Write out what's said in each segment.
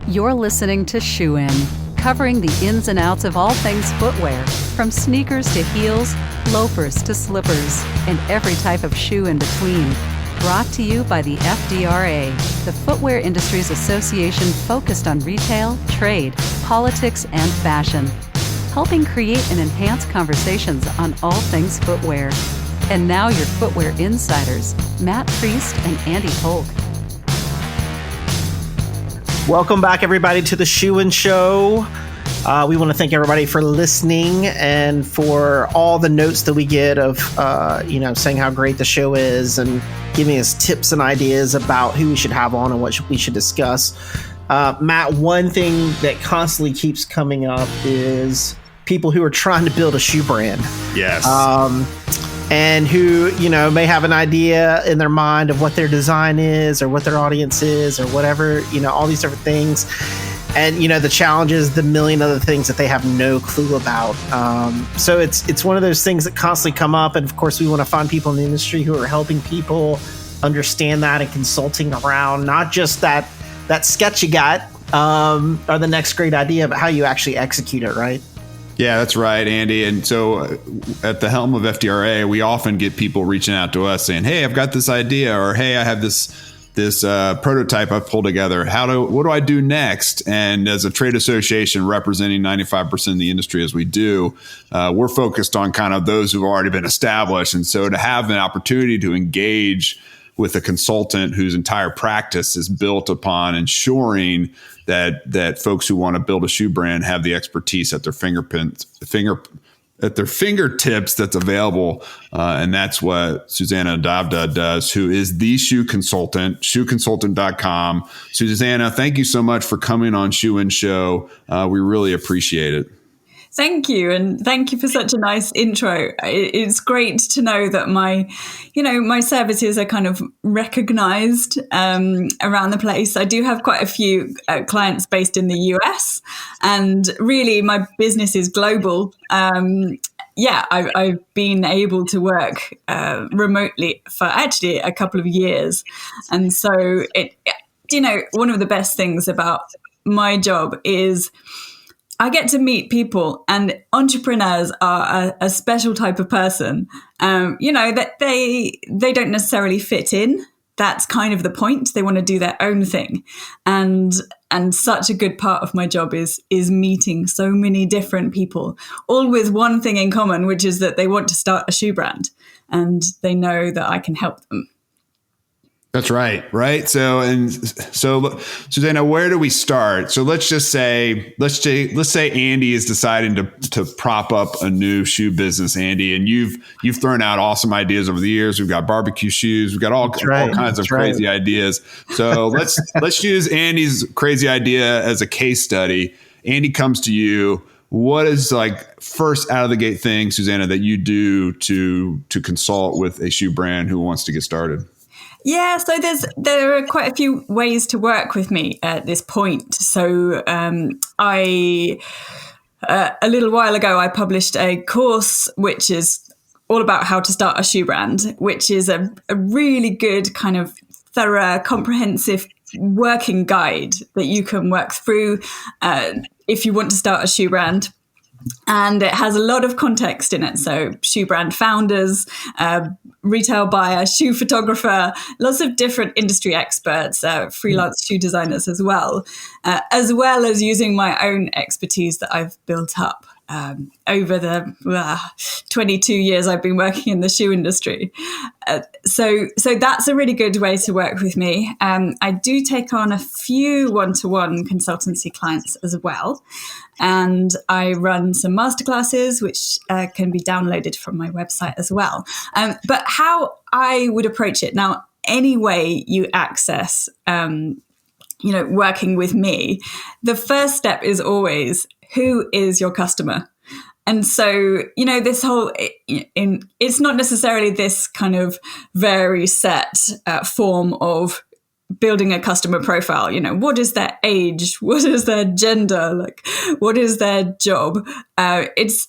You're listening to Shoe In, covering the ins and outs of all things footwear, from sneakers to heels, loafers to slippers, and every type of shoe in between. Brought to you by the FDRA, the Footwear Industries Association focused on retail, trade, politics, and fashion, helping create and enhance conversations on all things footwear. And now your footwear insiders, Matt Priest and Andy Polk. Welcome back, everybody, to the Shoe In Show. We want to thank everybody for listening and for all the notes that we get of, saying how great the show is and giving us tips and ideas about who we should have on and what we should discuss. Matt, one thing that constantly keeps coming up is people who are trying to build a shoe brand. Yes. And who, may have an idea in their mind of what their design is or what their audience is or whatever, all these different things. And, the challenge is the million other things that they have no clue about. So it's one of those things that constantly come up. And of course, we want to find people in the industry who are helping people understand that and consulting around not just that sketch you got or the next great idea, but how you actually execute it, right? Yeah, that's right, Andy. And so at the helm of FDRA, we often get people reaching out to us saying, hey, I've got this idea, or hey, I have this prototype I've pulled together. What do I do next? And as a trade association representing 95% of the industry as we do, we're focused on kind of those who've already been established. And so to have an opportunity to engage with a consultant whose entire practice is built upon ensuring that folks who want to build a shoe brand have the expertise at their fingertips that's available. And that's what Susannah Davda does, who is the shoe consultant, shoeconsultant.com. Susannah, thank you so much for coming on Shoe In Show. We really appreciate it. Thank you. And thank you for such a nice intro. It's great to know that my services are kind of recognized around the place. I do have quite a few clients based in the US, and really my business is global. I've been able to work remotely for actually a couple of years. And so one of the best things about my job is I get to meet people, and entrepreneurs are a special type of person, that they don't necessarily fit in. That's kind of the point. They want to do their own thing. And such a good part of my job is meeting so many different people, all with one thing in common, which is that they want to start a shoe brand and they know that I can help them. That's right. Right. So Susannah, where do we start? So let's say Andy is deciding to prop up a new shoe business, Andy, and you've thrown out awesome ideas over the years. We've got barbecue shoes. We've got all kinds of crazy ideas. So let's use Andy's crazy idea as a case study. Andy comes to you. What is first out of the gate thing, Susannah, that you do to consult with a shoe brand who wants to get started? Yeah, so there are quite a few ways to work with me at this point. So a little while ago, I published a course which is all about how to start a shoe brand, which is a really good kind of thorough, comprehensive working guide that you can work through if you want to start a shoe brand. And it has a lot of context in it. So shoe brand founders, retail buyer, shoe photographer, lots of different industry experts, freelance shoe designers as well as using my own expertise that I've built up over the 22 years I've been working in the shoe industry. So that's a really good way to work with me. I do take on a few one-to-one consultancy clients as well. And I run some masterclasses, which can be downloaded from my website as well. But how I would approach it now, any way you access, working with me, the first step is always, who is your customer? And so, this whole, it's not necessarily this kind of very set form of building a customer profile. What is their age? What is their gender? What is their job? It's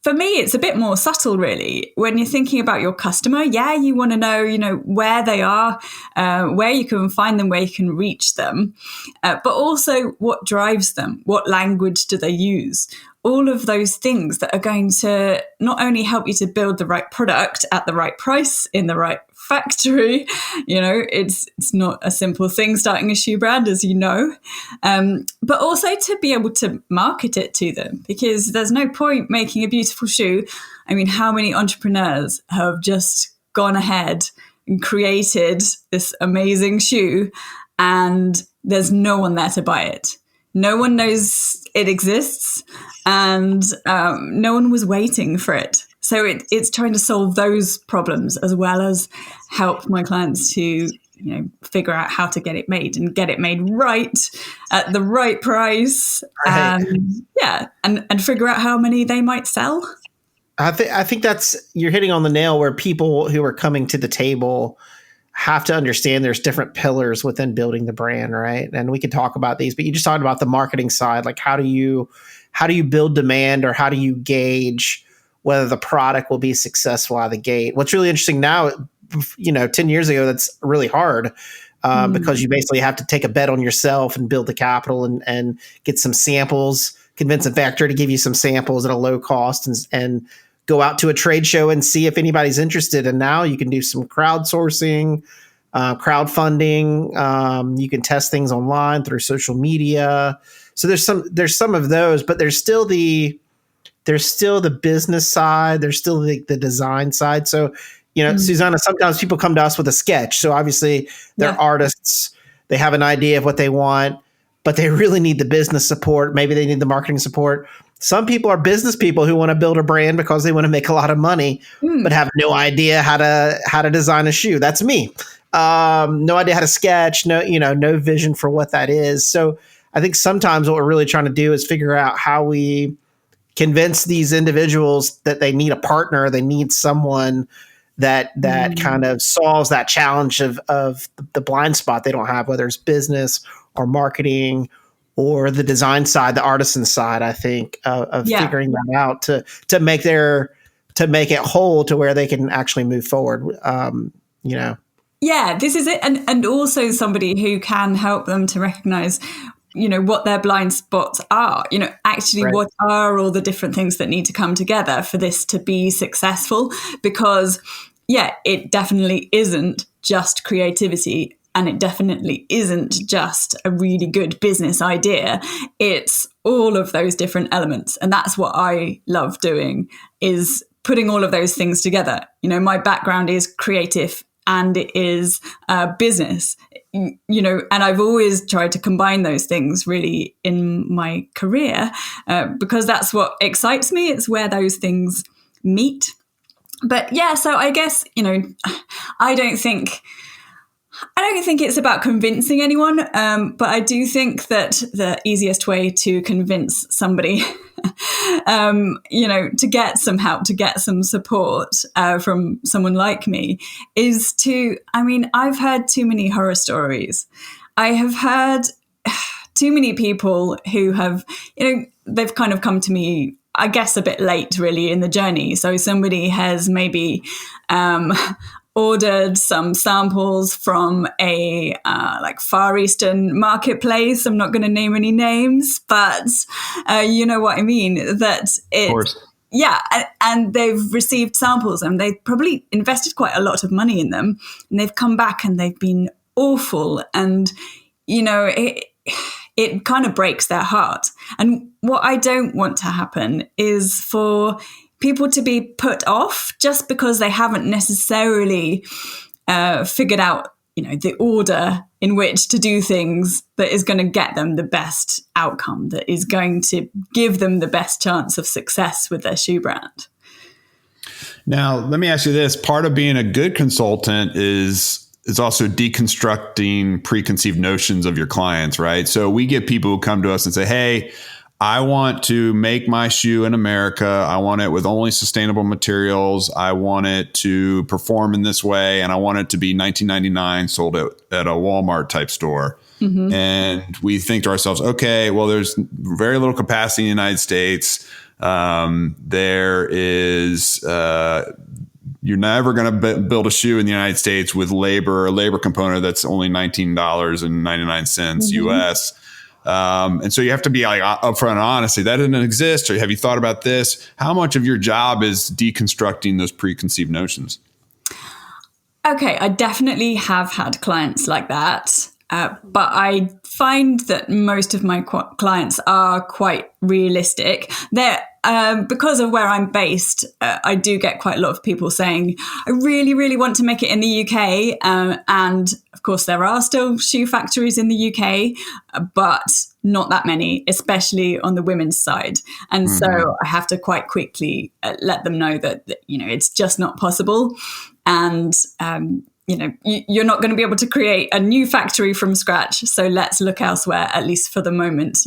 for me, it's a bit more subtle, really. When you're thinking about your customer, yeah, you want to know, where they are, where you can find them, where you can reach them, but also what drives them, what language do they use? All of those things that are going to not only help you to build the right product at the right price in the right factory. It's not a simple thing starting a shoe brand, as you know, but also to be able to market it to them, because there's no point making a beautiful shoe. I mean, how many entrepreneurs have just gone ahead and created this amazing shoe and there's no one there to buy it? No one knows it exists, and no one was waiting for it. So it's trying to solve those problems as well as help my clients to, figure out how to get it made and get it made right at the right price. Right. And figure out how many they might sell. I think you're hitting on the nail, where people who are coming to the table have to understand there's different pillars within building the brand, right? And we could talk about these, but you just talked about the marketing side. Like, how do you build demand, or how do you gauge whether the product will be successful out of the gate? What's really interesting now, 10 years ago, that's really hard because you basically have to take a bet on yourself and build the capital and get some samples, convince a factory to give you some samples at a low cost, and go out to a trade show and see if anybody's interested. And now you can do some crowdsourcing, crowdfunding. You can test things online through social media. So there's some of those, but there's still the business side. There's still the design side. So, Susannah, sometimes people come to us with a sketch. So obviously they're artists. They have an idea of what they want, but they really need the business support. Maybe they need the marketing support. Some people are business people who want to build a brand because they want to make a lot of money, but have no idea how to design a shoe. That's me. No idea how to sketch. No vision for what that is. So I think sometimes what we're really trying to do is figure out how we convince these individuals that they need a partner. They need someone that kind of solves that challenge of the blind spot they don't have, whether it's business or marketing or the design side, the artisan side, I think, of figuring that out to make it whole to where they can actually move forward. Yeah, this is it. And also somebody who can help them to recognize, what their blind spots are, actually Right. What are all the different things that need to come together for this to be successful? Because, it definitely isn't just creativity. And it definitely isn't just a really good business idea. It's all of those different elements. And that's what I love doing, is putting all of those things together. My background is creative and it is business, and I've always tried to combine those things really in my career because that's what excites me. It's where those things meet. But so I guess, I don't think it's about convincing anyone, but I do think that the easiest way to convince somebody, to get some help, to get some support from someone like me is I've heard too many horror stories. I have heard too many people who have, they've kind of come to me, I guess, a bit late really in the journey. So somebody has maybe ordered some samples from a Far Eastern marketplace. I'm not going to name any names, but you know what I mean. That it, of course. And they've received samples and they've probably invested quite a lot of money in them, and they've come back and they've been awful, and it kind of breaks their heart. And what I don't want to happen is for people to be put off just because they haven't necessarily figured out, the order in which to do things that is going to get them the best outcome, that is going to give them the best chance of success with their shoe brand. Now, let me ask you this. Part of being a good consultant is also deconstructing preconceived notions of your clients, right? So we get people who come to us and say, hey, I want to make my shoe in America. I want it with only sustainable materials. I want it to perform in this way. And I want it to be $19.99 sold at a Walmart type store. Mm-hmm. And we think to ourselves, okay, well, there's very little capacity in the United States. There is you're never going to build a shoe in the United States with a labor component that's only $19.99 US. And so you have to be like upfront and honest. Say, that doesn't exist. Or have you thought about this? How much of your job is deconstructing those preconceived notions? Okay, I definitely have had clients like that. But I find that most of my clients are quite realistic. They're because of where I'm based, I do get quite a lot of people saying, I really, really want to make it in the UK. And of course, there are still shoe factories in the UK, but not that many, especially on the women's side. And so I have to quite quickly let them know that, it's just not possible. And, you're not going to be able to create a new factory from scratch. So let's look elsewhere, at least for the moment.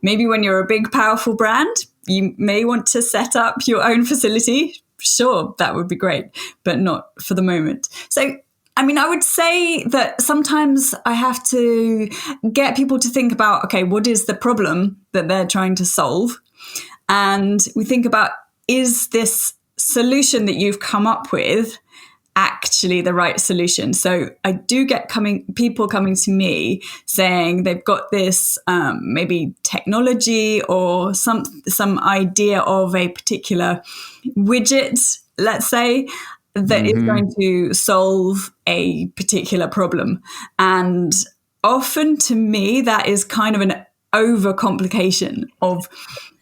Maybe when you're a big, powerful brand, you may want to set up your own facility. Sure, that would be great, but not for the moment. So, I would say that sometimes I have to get people to think about, okay, what is the problem that they're trying to solve? And we think about, is this solution that you've come up with actually the right solution? So I do get people coming to me saying they've got this maybe technology or some idea of a particular widget, let's say, that is going to solve a particular problem. And often to me, that is kind of an overcomplication of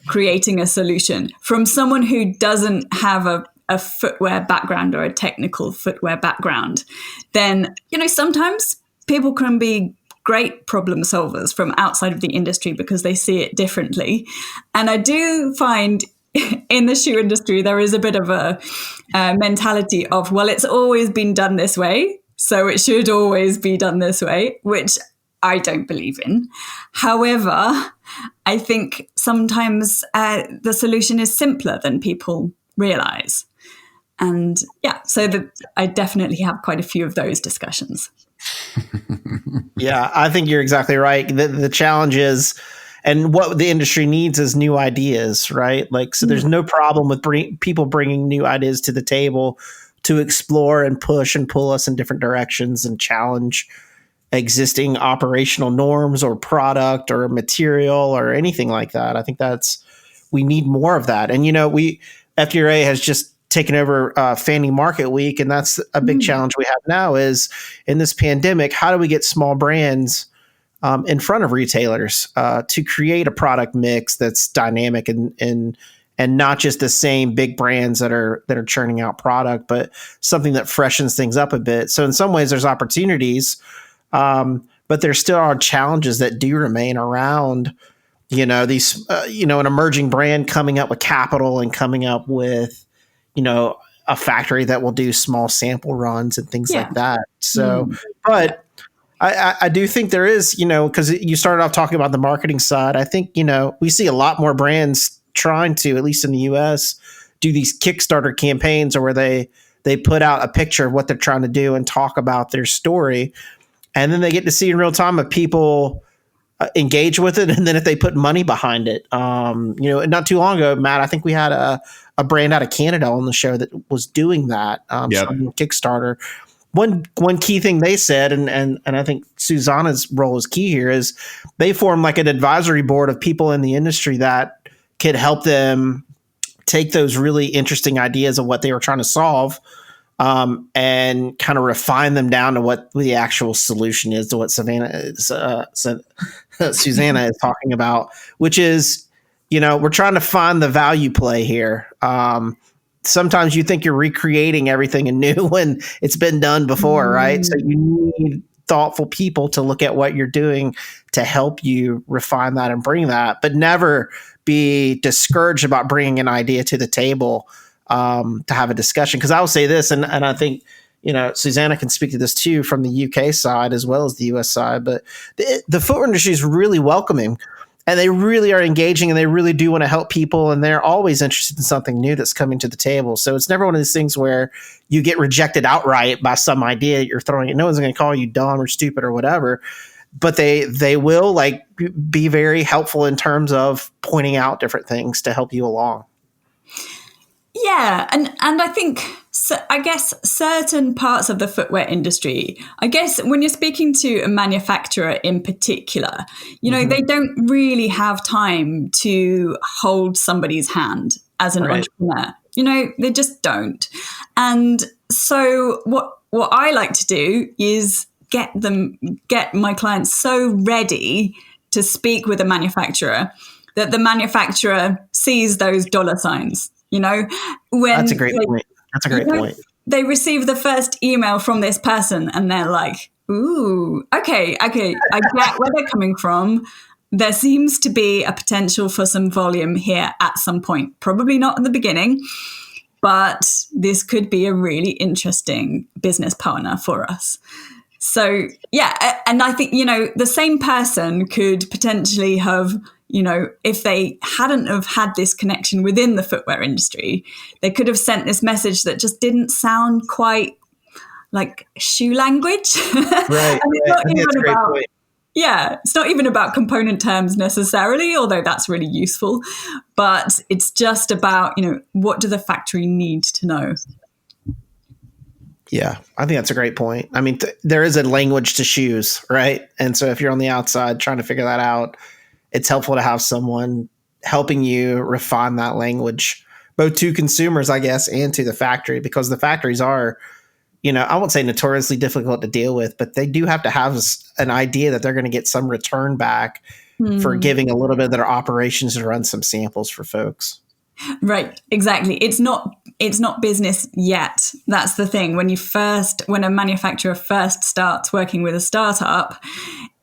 creating a solution from someone who doesn't have a footwear background or a technical footwear background. Then, sometimes people can be great problem solvers from outside of the industry because they see it differently. And I do find in the shoe industry, there is a bit of a mentality of, well, it's always been done this way, so it should always be done this way, which I don't believe in. However, I think sometimes the solution is simpler than people realize. And so I definitely have quite a few of those discussions. Yeah, I think you're exactly right. The challenge is, and what the industry needs is new ideas, right? So there's no problem with people bringing new ideas to the table to explore and push and pull us in different directions and challenge existing operational norms or product or material or anything like that. I think we need more of that. And, FDRA has just taken over Fanny Market Week, and that's a big challenge we have now is in this pandemic, how do we get small brands in front of retailers to create a product mix that's dynamic and not just the same big brands that are churning out product, but something that freshens things up a bit. So in some ways there's opportunities, but there still are challenges that do remain around, these, an emerging brand coming up with capital and coming up with, a factory that will do small sample runs and things like that. So, but I do think there is, because you started off talking about the marketing side. I think, we see a lot more brands trying to, at least in the US, do these Kickstarter campaigns or where they put out a picture of what they're trying to do and talk about their story. And then they get to see in real time if people engage with it. And then if they put money behind it, not too long ago, Matt, I think we had a brand out of Canada on the show that was doing that. Kickstarter. One key thing they said, and I think Susannah's role is key here, is they formed like an advisory board of people in the industry that could help them take those really interesting ideas of what they were trying to solve and kind of refine them down to what the actual solution is, to what Susanna is talking about, which is, we're trying to find the value play here. Sometimes you think you're recreating everything anew when it's been done before, right? So you need thoughtful people to look at what you're doing to help you refine that and bring that, but never be discouraged about bringing an idea to the table to have a discussion. Because I will say this, and I think, Susannah can speak to this too from the UK side as well as the US side, but the footwear industry is really welcoming. And they really are engaging and they really do want to help people. And they're always interested in something new that's coming to the table. So it's never one of these things where you get rejected outright by some idea that you're throwing it. No one's going to call you dumb or stupid or whatever. but they will like be very helpful in terms of pointing out different things to help you along. Yeah, and I think, so I guess certain parts of the footwear industry, I guess when you're speaking to a manufacturer in particular, you know, they don't really have time to hold somebody's hand as an entrepreneur. You know, they just don't. And so what I like to do is get my clients so ready to speak with a manufacturer that the manufacturer sees those dollar signs. You know, when that's a great point. That's a great point. They receive the first email from this person and they're like, ooh, okay, I get where they're coming from. There seems to be a potential for some volume here at some point. Probably not at the beginning, but this could be a really interesting business partner for us. So, yeah, and I think, you know, the same person could potentially have, you know, if they hadn't have had this connection within the footwear industry, they could have sent this message that just didn't sound quite like shoe language. Right. It's not even about component terms necessarily, although that's really useful. But it's just about, you know, what do the factory need to know? Yeah, I think that's a great point. I mean, there is a language to shoes, right? And so if you're on the outside trying to figure that out, it's helpful to have someone helping you refine that language, both to consumers, I guess, and to the factory, because the factories are, you know, I won't say notoriously difficult to deal with, but they do have to have an idea that they're going to get some return back for giving a little bit of their operations to run some samples for folks. Right, exactly. It's not business yet. That's the thing. When a manufacturer first starts working with a startup,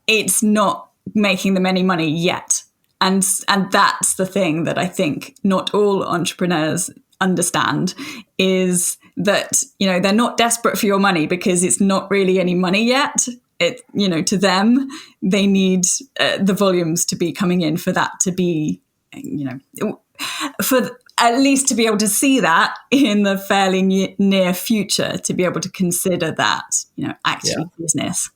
it's not making them any money yet. And that's the thing that I think not all entrepreneurs understand, is that, you know, they're not desperate for your money because it's not really any money yet. It, you know, to them, they need the volumes to be coming in for that to be, you know, for at least to be able to see that in the fairly near future, to be able to consider that, you know, actually business.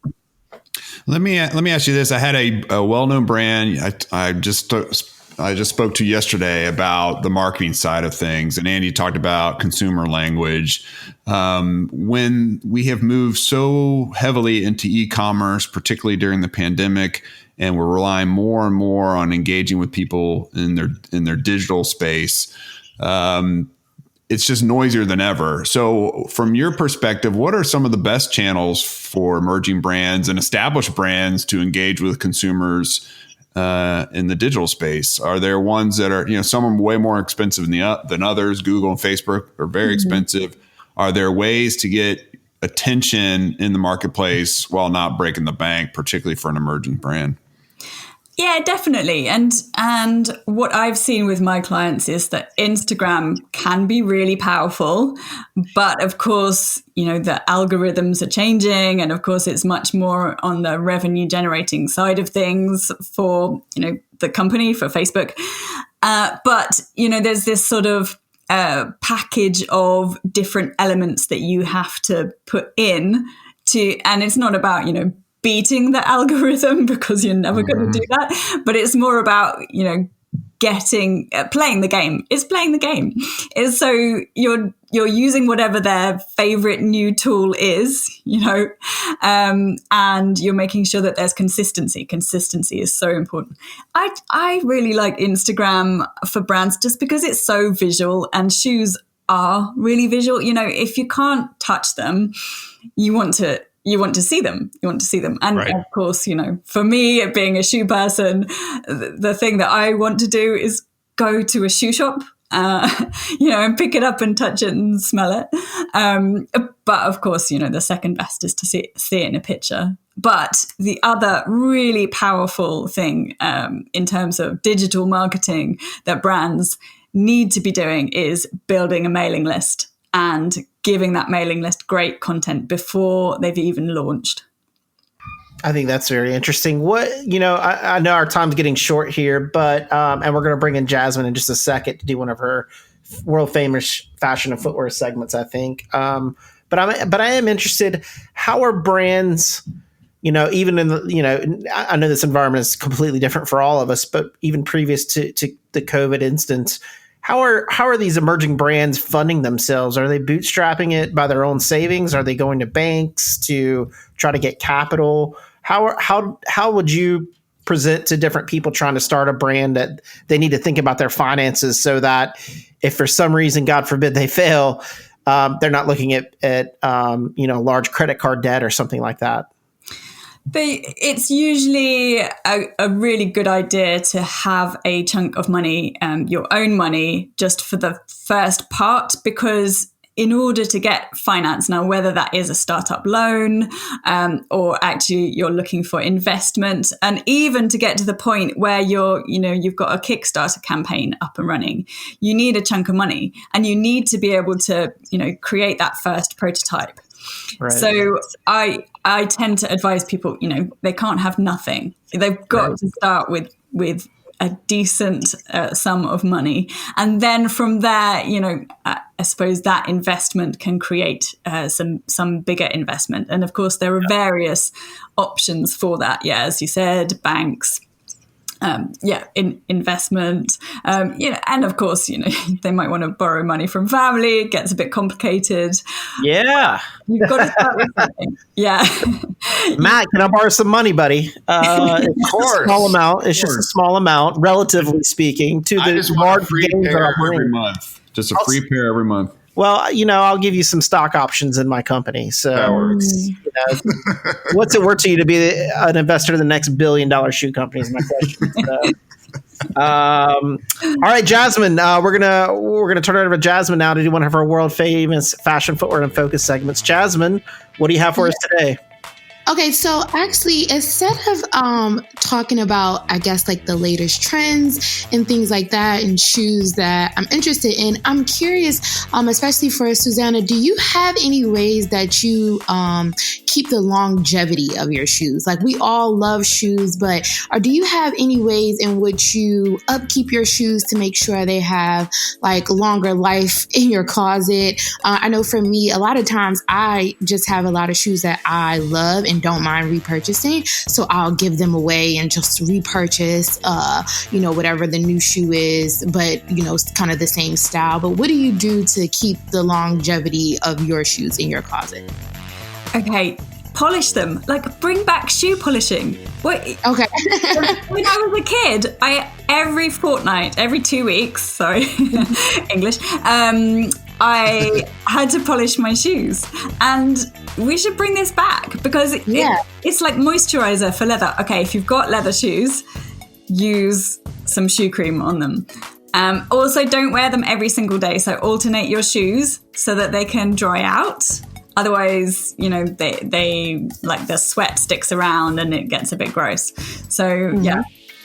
Let me ask you this. I had a well-known brand I just spoke to yesterday about the marketing side of things, and Andy talked about consumer language. When we have moved so heavily into e-commerce, particularly during the pandemic, and we're relying more and more on engaging with people in their digital space, it's just noisier than ever. So from your perspective, what are some of the best channels for emerging brands and established brands to engage with consumers in the digital space? Are there ones that are, you know, some are way more expensive than others? Google and Facebook are very expensive. Are there ways to get attention in the marketplace while not breaking the bank, particularly for an emerging brand? Yeah, definitely. And what I've seen with my clients is that Instagram can be really powerful, but of course, you know, the algorithms are changing, and of course it's much more on the revenue generating side of things for, you know, the company, for Facebook. But, you know, there's this sort of package of different elements that you have to put in to, and it's not about, you know, beating the algorithm, because you're never going to do that. But it's more about, you know, playing the game. It's playing the game. It's so you're using whatever their favorite new tool is, you know, and you're making sure that there's consistency. Consistency is so important. I really like Instagram for brands just because it's so visual, and shoes are really visual. You know, if you can't touch them, you want to see them. And of course, you know, for me, being a shoe person, the thing that I want to do is go to a shoe shop, you know, and pick it up and touch it and smell it. But of course, you know, the second best is to see it in a picture. But the other really powerful thing in terms of digital marketing that brands need to be doing is building a mailing list and giving that mailing list great content before they've even launched. I think that's very interesting. I know our time's getting short here, but and we're going to bring in Jasmine in just a second to do one of her world famous fashion and footwear segments, I think. But I am interested. How are brands even in I know this environment is completely different for all of us, but even previous to the COVID instance, how are these emerging brands funding themselves? Are they bootstrapping it by their own savings? Are they going to banks to try to get capital? How would you present to different people trying to start a brand that they need to think about their finances so that if for some reason, God forbid, they fail, they're not looking at large credit card debt or something like that? It's usually a really good idea to have a chunk of money, your own money, just for the first part, because in order to get finance now, whether that is a startup loan or actually you're looking for investment, and even to get to the point where you've got a Kickstarter campaign up and running, you need a chunk of money and you need to be able to, create that first prototype. Right. So I tend to advise people, they can't have nothing. They've got to start with a decent sum of money. And then from there, I suppose that investment can create some bigger investment. And of course, there are various options for that. Yeah, as you said, banks. Investment, and of course, they might want to borrow money from family. It gets a bit complicated. Yeah. You've got to start with something. Yeah. Matt, can I borrow some money, buddy? Of course. A small amount. It's just a small amount, relatively speaking, to the large gains that I'm bringing. Every month. Just a free pair every month. Well, I'll give you some stock options in my company. So, that works. What's it worth to you to be an investor in the next $1 billion shoe company? Is my question. All right, Jasmine. We're gonna turn it over to Jasmine now to do one of her world famous fashion, footwear, and focus segments. Jasmine, what do you have for us today? Okay, so actually, instead of talking about, I guess, like the latest trends and things like that and shoes that I'm interested in, I'm curious, especially for Susannah, do you have any ways that you keep the longevity of your shoes? Like, we all love shoes, but do you have any ways in which you upkeep your shoes to make sure they have like longer life in your closet? I know for me, a lot of times I just have a lot of shoes that I love and don't mind repurchasing. So I'll give them away and just repurchase, whatever the new shoe is, but, it's kind of the same style. But what do you do to keep the longevity of your shoes in your closet? Okay. Polish them. Like, bring back shoe polishing. What? Okay. When I was a kid, every fortnight, every 2 weeks, English, I had to polish my shoes. And we should bring this back because it's like moisturizer for leather. Okay, if you've got leather shoes, use some shoe cream on them. Also, don't wear them every single day. So alternate your shoes so that they can dry out. Otherwise, they like the sweat sticks around and it gets a bit gross. So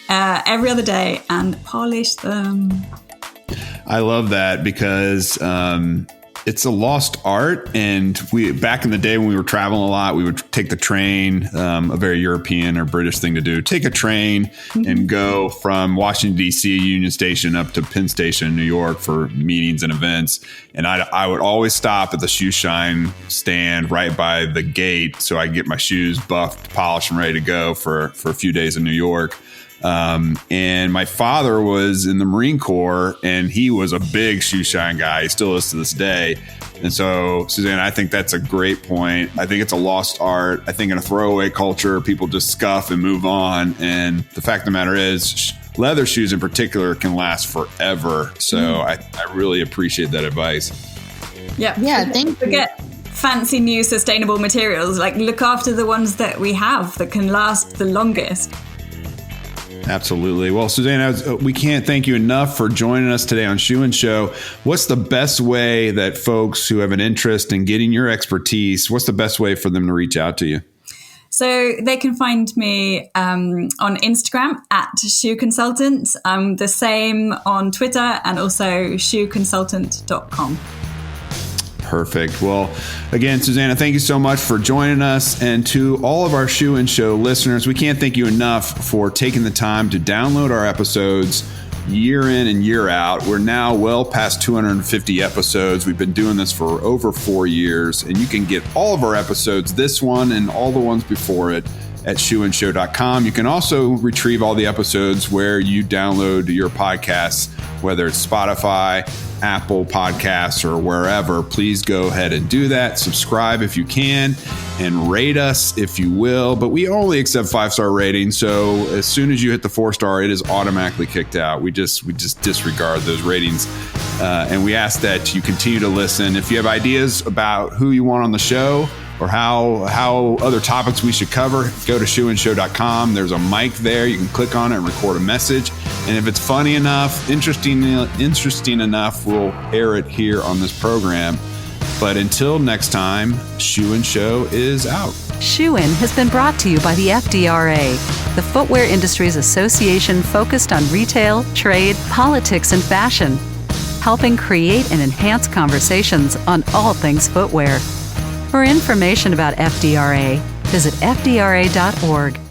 every other day and polish them. I love that because it's a lost art. And back in the day when we were traveling a lot, we would take the train, a very European or British thing to do, take a train and go from Washington, D.C., Union Station up to Penn Station in New York for meetings and events. And I would always stop at the shoe shine stand right by the gate so I could get my shoes buffed, polished, and ready to go for a few days in New York. And my father was in the Marine Corps and he was a big shoe shine guy. He still is to this day. And so, Susannah, I think that's a great point. I think it's a lost art. I think in a throwaway culture, people just scuff and move on. And the fact of the matter is, leather shoes in particular can last forever. So I really appreciate that advice. Yeah. Thank you. Forget fancy new sustainable materials. Like, look after the ones that we have that can last the longest. Absolutely. Well, Susannah, we can't thank you enough for joining us today on Shoe and Show. What's the best way that folks who have an interest in getting your expertise, what's the best way for them to reach out to you? So they can find me on Instagram at Shoe Consultant. I'm the same on Twitter and also shoeconsultant.com. Perfect. Well, again, Susannah, thank you so much for joining us. And to all of our Shoe and Show listeners, we can't thank you enough for taking the time to download our episodes, year in and year out. We're now well past 250 episodes. We've been doing this for over 4 years, and you can get all of our episodes, this one and all the ones before it, at shoeandshow.com. You can also retrieve all the episodes where you download your podcasts, whether it's Spotify, Apple Podcasts, or wherever. Please go ahead and do that. Subscribe if you can, and rate us if you will. But we only accept 5-star ratings, so as soon as you hit the 4-star, it is automatically kicked out. We just disregard those ratings, and we ask that you continue to listen. If you have ideas about who you want on the show, or how other topics we should cover, go to shoeandshow.com. There's a mic there. You can click on it and record a message. And if it's funny enough, interesting enough, we'll air it here on this program. But until next time, Shoe and Show is out. Shoe In has been brought to you by the FDRA, the Footwear Industries Association focused on retail, trade, politics, and fashion, helping create and enhance conversations on all things footwear. For information about FDRA, visit fdra.org.